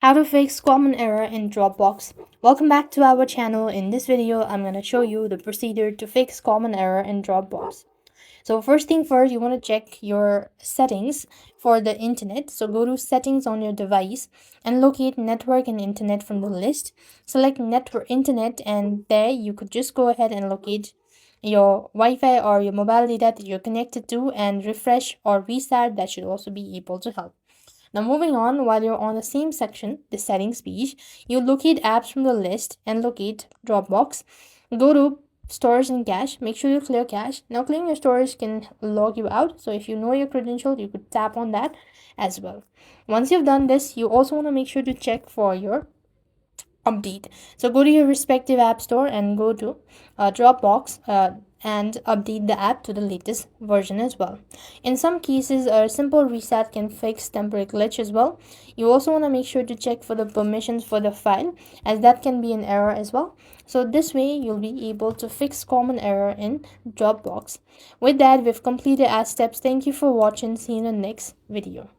How to fix common error in Dropbox. Welcome back to our channel. In this video, I'm going to show you the procedure to fix common error in Dropbox. So first thing first, you want to check your settings for the internet. So go to settings on your device and locate network and internet from the list. Select network internet and there you could just go ahead and locate your Wi-Fi or your mobile data that you're connected to and refresh or restart. That should also be able to help. Now moving on, while you're on the same section, the settings page, you locate apps from the list and locate Dropbox. Go to storage and cache. Make sure you clear cache. Now clearing your storage can log you out. So if you know your credential, you could tap on that as well. Once you've done this, you also want to make sure to check for your update. So go to your respective app store and go to Dropbox and update the app to the latest version as well. In some cases, a simple reset can fix temporary glitch as well. You also want to make sure to check for the permissions for the file, as that can be an error as well. So this way you'll be able to fix common error in Dropbox. With that, we've completed our steps. Thank you for watching. See you in the next video.